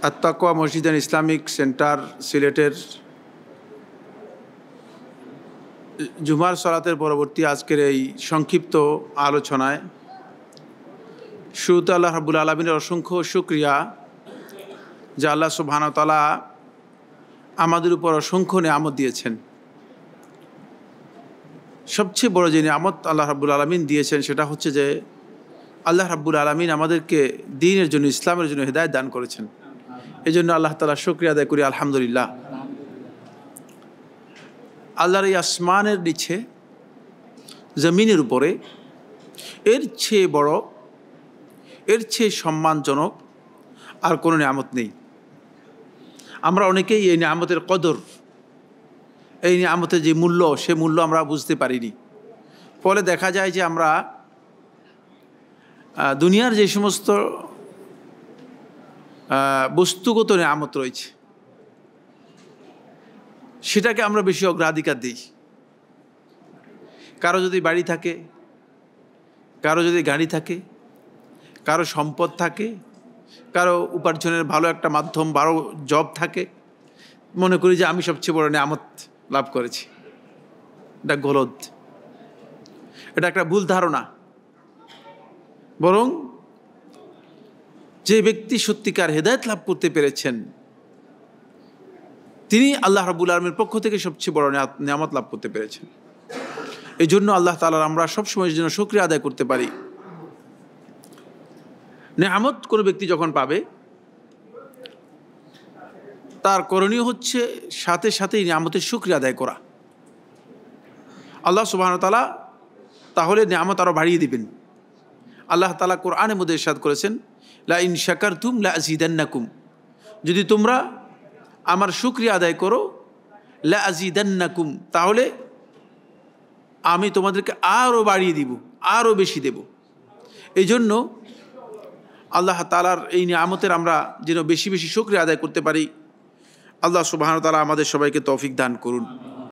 আত-তাকওয়া মসজিদ and Islamic centre সিলেটের জুমার সালাতের পরবর্তী আজকের এই সংক্ষিপ্ত আলোচনায় শুরুতে আল্লাহ রাব্বুল আলামিনের অসংখ্য শুকরিয়া যে আল্লাহ সুবহানাহু ওয়া তাআলা আমাদের উপর অসংখ্য নিয়ামত দিয়েছেন। সবচেয়ে বড় যে নিয়ামত আল্লাহ রাব্বুল আলামিন দিয়েছেন সেটা হচ্ছে যে আল্লাহ রাব্বুল আলামিন আমাদেরকে দ্বীনের জন্য, ইসলামের জন্য হিদায়াত দান করেছেন। এই জন্য আল্লাহ তাআলা শুকরিয়া আদায় করি, আলহামদুলিল্লাহ। আল্লাহর এই আসমানের নিচে, জমিনের উপরে এর চেয়ে বড়, এর চেয়ে সম্মানজনক আর কোনো নিয়ামত নেই। আমরা অনেকেই এই নিয়ামতের কদর, এই নিয়ামতের যে মূল্য, সে মূল্য আমরা বুঝতে পারিনি। ফলে দেখা যায় যে আমরা দুনিয়ার যে সমস্ত বস্তুগত নিয়ামত রয়েছে সেটাকে আমরা বেশি অগ্রাধিকার দিই। কারো যদি বাড়ি থাকে, কারো যদি গাড়ি থাকে, কারো সম্পদ থাকে, কারো উপার্জনের ভালো একটা মাধ্যম, ভালো জব থাকে, মনে করি যে আমি সবচেয়ে বড় নিয়ামত লাভ করেছি। এটা গলদ, এটা একটা ভুল ধারণা। বরং যে ব্যক্তি সত্যিকার হেদায়েত লাভ করতে পেরেছেন তিনি আল্লাহ রাব্বুল আলামিনের পক্ষ থেকে সবচেয়ে বড় নিয়ামত লাভ করতে পেরেছেন। এই জন্য আল্লাহ তাআলার আমরা সবসময়ের জন্য শুকরিয়া আদায় করতে পারি। নিয়ামত কোনো ব্যক্তি যখন পাবে তার করণীয় হচ্ছে সাথে সাথেই নিয়ামতের শুকরিয়া আদায় করা। আল্লাহ সুবহানাহু ওয়া তাআলা তাহলে নিয়ামত আরও বাড়িয়ে দিবেন। আল্লাহ তাআলা কোরআনের মধ্যে ইরশাদ করেছেন, লা ইন শাকারতুম লা আযীদান্নাকুম, যদি তোমরা আমার শুকরিয়া আদায় করো, লা আযীদান্নাকুম, তাহলে আমি তোমাদেরকে আরও বাড়িয়ে দিব, আরও বেশি দেব। এই জন্য আল্লাহ তাআলার এই নিয়ামতের আমরা যেন বেশি বেশি শুকরিয়া আদায় করতে পারি। আল্লাহ সুবহানাহু ওয়া তাআলা আমাদের সবাইকে তৌফিক দান করুন।